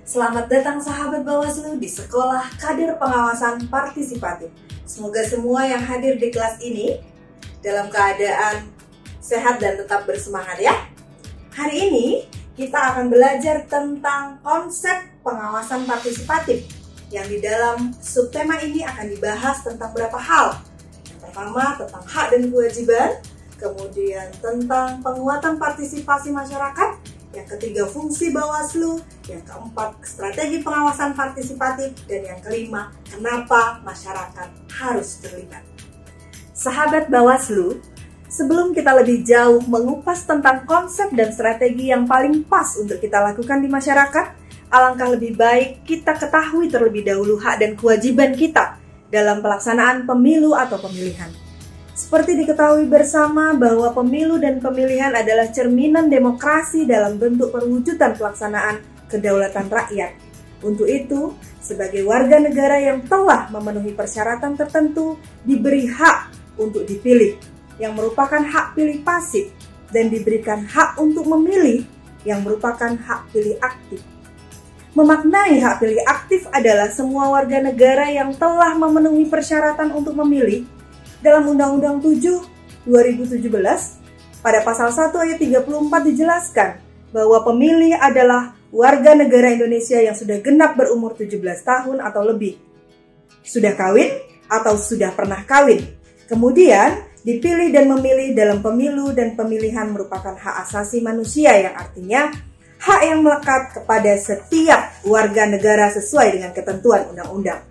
Selamat datang sahabat Bawaslu di Sekolah Kader Pengawasan Partisipatif. Semoga semua yang hadir di kelas ini dalam keadaan sehat dan tetap bersemangat ya. Hari ini kita akan belajar tentang konsep pengawasan partisipatif yang di dalam subtema ini akan dibahas tentang beberapa hal. Yang pertama tentang hak dan kewajiban, kemudian tentang penguatan partisipasi masyarakat, yang ketiga fungsi Bawaslu, yang keempat strategi pengawasan partisipatif, dan yang kelima kenapa masyarakat harus terlibat. Sahabat Bawaslu, sebelum kita lebih jauh mengupas tentang konsep dan strategi yang paling pas untuk kita lakukan di masyarakat, alangkah lebih baik kita ketahui terlebih dahulu hak dan kewajiban kita dalam pelaksanaan pemilu atau pemilihan. Seperti diketahui bersama bahwa pemilu dan pemilihan adalah cerminan demokrasi dalam bentuk perwujudan pelaksanaan kedaulatan rakyat. Untuk itu, sebagai warga negara yang telah memenuhi persyaratan tertentu, diberi hak untuk dipilih, yang merupakan hak pilih pasif, dan diberikan hak untuk memilih, yang merupakan hak pilih aktif. Memaknai hak pilih aktif adalah semua warga negara yang telah memenuhi persyaratan untuk memilih. Dalam Undang-Undang 7 2017, pada pasal 1 ayat 34 dijelaskan bahwa pemilih adalah warga negara Indonesia yang sudah genap berumur 17 tahun atau lebih, sudah kawin atau sudah pernah kawin, kemudian dipilih dan memilih dalam pemilu dan pemilihan merupakan hak asasi manusia yang artinya hak yang melekat kepada setiap warga negara sesuai dengan ketentuan undang-undang.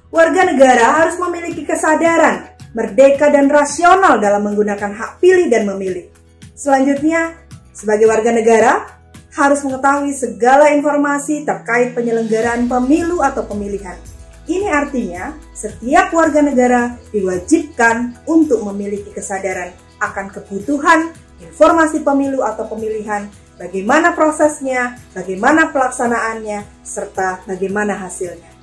Warga negara harus memiliki kesadaran merdeka dan rasional dalam menggunakan hak pilih dan memilih. Selanjutnya, sebagai warga negara, harus mengetahui segala informasi terkait penyelenggaraan pemilu atau pemilihan. Ini artinya, setiap warga negara diwajibkan untuk memiliki kesadaran akan kebutuhan informasi pemilu atau pemilihan, bagaimana prosesnya, bagaimana pelaksanaannya, serta bagaimana hasilnya.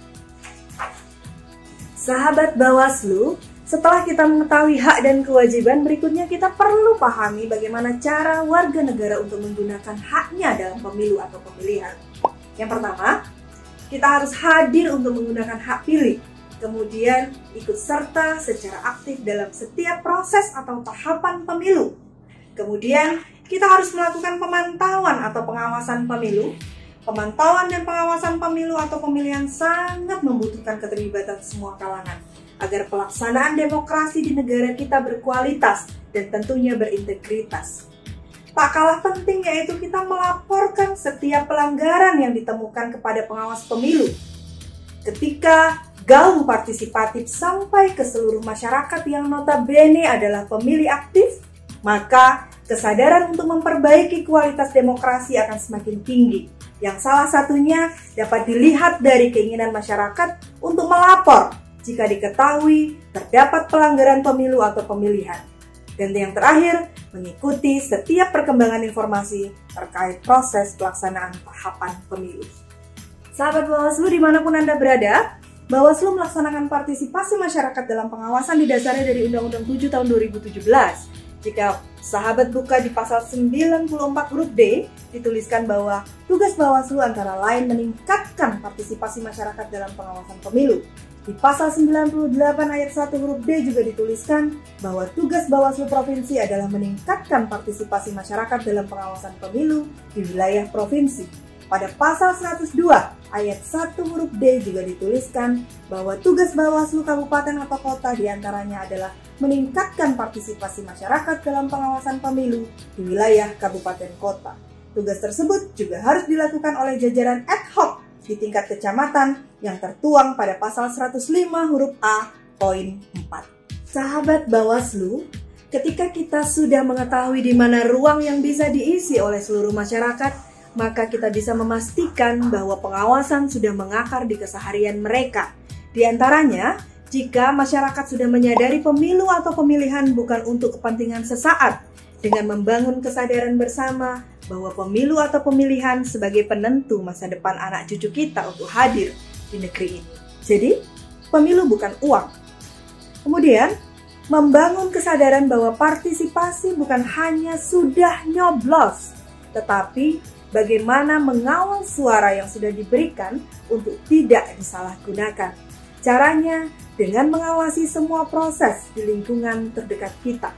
Sahabat Bawaslu, setelah kita mengetahui hak dan kewajiban, berikutnya kita perlu pahami bagaimana cara warga negara untuk menggunakan haknya dalam pemilu atau pemilihan. Yang pertama, kita harus hadir untuk menggunakan hak pilih, kemudian ikut serta secara aktif dalam setiap proses atau tahapan pemilu. Kemudian, kita harus melakukan pemantauan atau pengawasan pemilu. Pemantauan dan pengawasan pemilu atau pemilihan sangat membutuhkan keterlibatan semua kalangan, agar pelaksanaan demokrasi di negara kita berkualitas dan tentunya berintegritas. Tak kalah penting yaitu kita melaporkan setiap pelanggaran yang ditemukan kepada pengawas pemilu. Ketika gaung partisipatif sampai ke seluruh masyarakat yang notabene adalah pemilih aktif, maka kesadaran untuk memperbaiki kualitas demokrasi akan semakin tinggi, yang salah satunya dapat dilihat dari keinginan masyarakat untuk melapor jika diketahui terdapat pelanggaran pemilu atau pemilihan. Dan yang terakhir, mengikuti setiap perkembangan informasi terkait proses pelaksanaan tahapan pemilu. Sahabat Bawaslu dimanapun Anda berada, Bawaslu melaksanakan partisipasi masyarakat dalam pengawasan didasari dari Undang-Undang 7 tahun 2017. Jika sahabat buka di pasal 94 huruf D, dituliskan bahwa tugas Bawaslu antara lain meningkatkan partisipasi masyarakat dalam pengawasan pemilu. Di pasal 98 ayat 1 huruf D juga dituliskan bahwa tugas Bawaslu Provinsi adalah meningkatkan partisipasi masyarakat dalam pengawasan pemilu di wilayah provinsi. Pada pasal 102 ayat 1 huruf D juga dituliskan bahwa tugas Bawaslu Kabupaten atau Kota diantaranya adalah meningkatkan partisipasi masyarakat dalam pengawasan pemilu di wilayah Kabupaten Kota. Tugas tersebut juga harus dilakukan oleh jajaran ad hoc di tingkat kecamatan yang tertuang pada pasal 105 huruf A poin 4. Sahabat Bawaslu, ketika kita sudah mengetahui di mana ruang yang bisa diisi oleh seluruh masyarakat, maka kita bisa memastikan bahwa pengawasan sudah mengakar di keseharian mereka. Di antaranya, jika masyarakat sudah menyadari pemilu atau pemilihan bukan untuk kepentingan sesaat, dengan membangun kesadaran bersama bahwa pemilu atau pemilihan sebagai penentu masa depan anak cucu kita untuk hadir di negeri ini. Jadi, pemilu bukan uang. Kemudian, membangun kesadaran bahwa partisipasi bukan hanya sudah nyoblos, tetapi bagaimana mengawal suara yang sudah diberikan untuk tidak disalahgunakan. Caranya dengan mengawasi semua proses di lingkungan terdekat kita.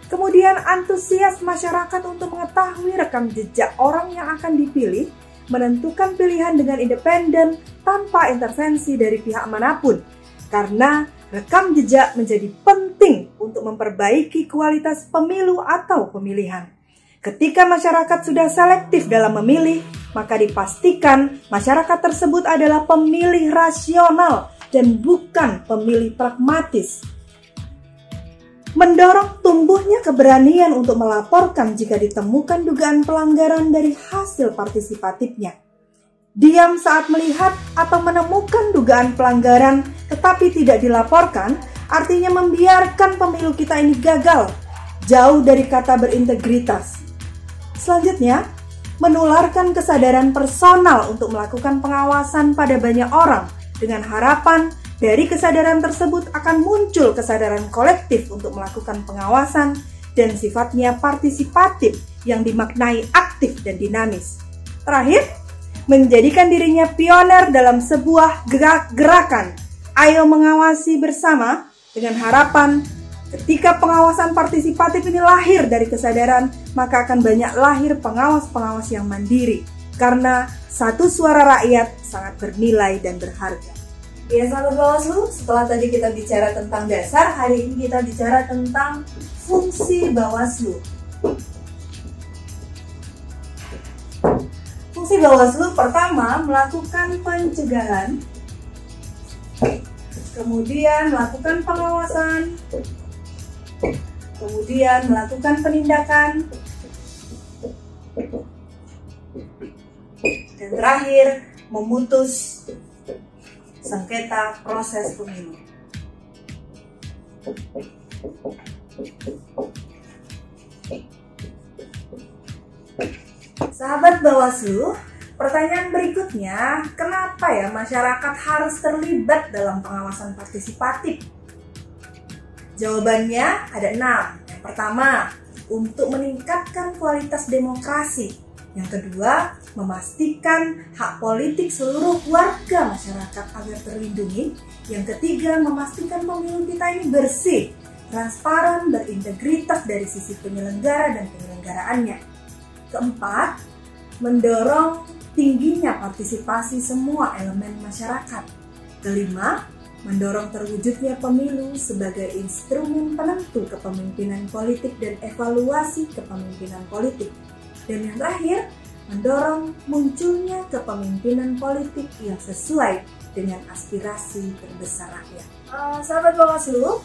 Kemudian antusias masyarakat untuk mengetahui rekam jejak orang yang akan dipilih, menentukan pilihan dengan independen tanpa intervensi dari pihak manapun. Karena rekam jejak menjadi penting untuk memperbaiki kualitas pemilu atau pemilihan. Ketika masyarakat sudah selektif dalam memilih, maka dipastikan masyarakat tersebut adalah pemilih rasional dan bukan pemilih pragmatis. Mendorong tumbuhnya keberanian untuk melaporkan jika ditemukan dugaan pelanggaran dari hasil partisipatifnya. Diam saat melihat atau menemukan dugaan pelanggaran tetapi tidak dilaporkan, artinya membiarkan pemilu kita ini gagal, jauh dari kata berintegritas. Selanjutnya, menularkan kesadaran personal untuk melakukan pengawasan pada banyak orang, dengan harapan dari kesadaran tersebut akan muncul kesadaran kolektif untuk melakukan pengawasan dan sifatnya partisipatif yang dimaknai aktif dan dinamis. Terakhir, menjadikan dirinya pioner dalam sebuah gerakan. Ayo mengawasi bersama dengan harapan ketika pengawasan partisipatif ini lahir dari kesadaran, maka akan banyak lahir pengawas-pengawas yang mandiri. Karena satu suara rakyat sangat bernilai dan berharga. Ya sahabat Bawaslu, setelah tadi kita bicara tentang dasar, hari ini kita bicara tentang fungsi Bawaslu. Fungsi Bawaslu pertama melakukan pencegahan, kemudian melakukan pengawasan, kemudian melakukan penindakan, dan terakhir memutus sengketa proses pemilu. Sahabat Bawaslu, pertanyaan berikutnya, kenapa ya masyarakat harus terlibat dalam pengawasan partisipatif? Jawabannya ada 6. Yang pertama, untuk meningkatkan kualitas demokrasi. Yang kedua, memastikan hak politik seluruh warga masyarakat agar terlindungi. Yang ketiga, memastikan pemilu kita ini bersih, transparan, berintegritas dari sisi penyelenggara dan penyelenggaraannya. Keempat, mendorong tingginya partisipasi semua elemen masyarakat. Kelima, mendorong terwujudnya pemilu sebagai instrumen penentu kepemimpinan politik dan evaluasi kepemimpinan politik. Dan yang terakhir, mendorong munculnya kepemimpinan politik yang sesuai dengan aspirasi terbesar rakyat. Sahabat Bawaslu,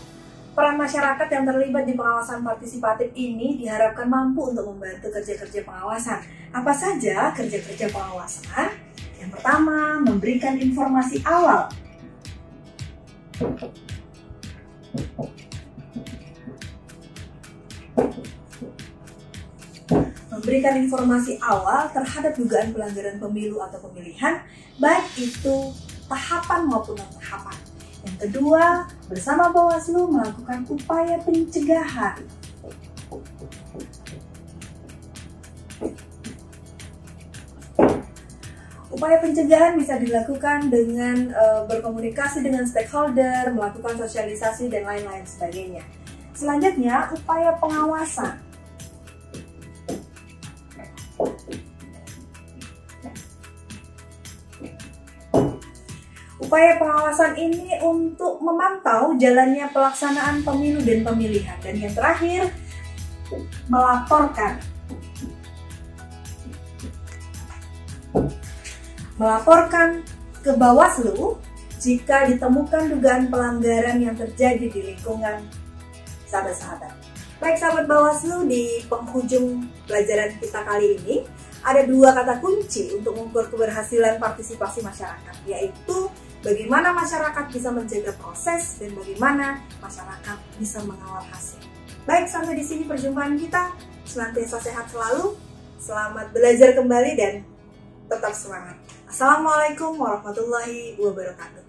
peran masyarakat yang terlibat di pengawasan partisipatif ini diharapkan mampu untuk membantu kerja-kerja pengawasan. Apa saja kerja-kerja pengawasan? Yang pertama, memberikan informasi awal. Memberikan informasi awal terhadap dugaan pelanggaran pemilu atau pemilihan, baik itu tahapan maupun non-tahapan. Yang kedua, bersama Bawaslu melakukan upaya pencegahan. Upaya pencegahan bisa dilakukan dengan berkomunikasi dengan stakeholder, melakukan sosialisasi, dan lain-lain sebagainya. Selanjutnya, upaya pengawasan. Upaya pengawasan ini untuk memantau jalannya pelaksanaan pemilu dan pemilihan. Dan yang terakhir, melaporkan. Melaporkan ke Bawaslu jika ditemukan dugaan pelanggaran yang terjadi di lingkungan sahabat-sahabat. Baik sahabat Bawaslu, di penghujung pelajaran kita kali ini ada 2 kata kunci untuk mengukur keberhasilan partisipasi masyarakat, yaitu bagaimana masyarakat bisa menjaga proses dan bagaimana masyarakat bisa mengawal hasil. Baik, sampai di sini perjumpaan kita. Senantiasa sehat selalu, selamat belajar kembali dan tetap semangat. Assalamualaikum warahmatullahi wabarakatuh.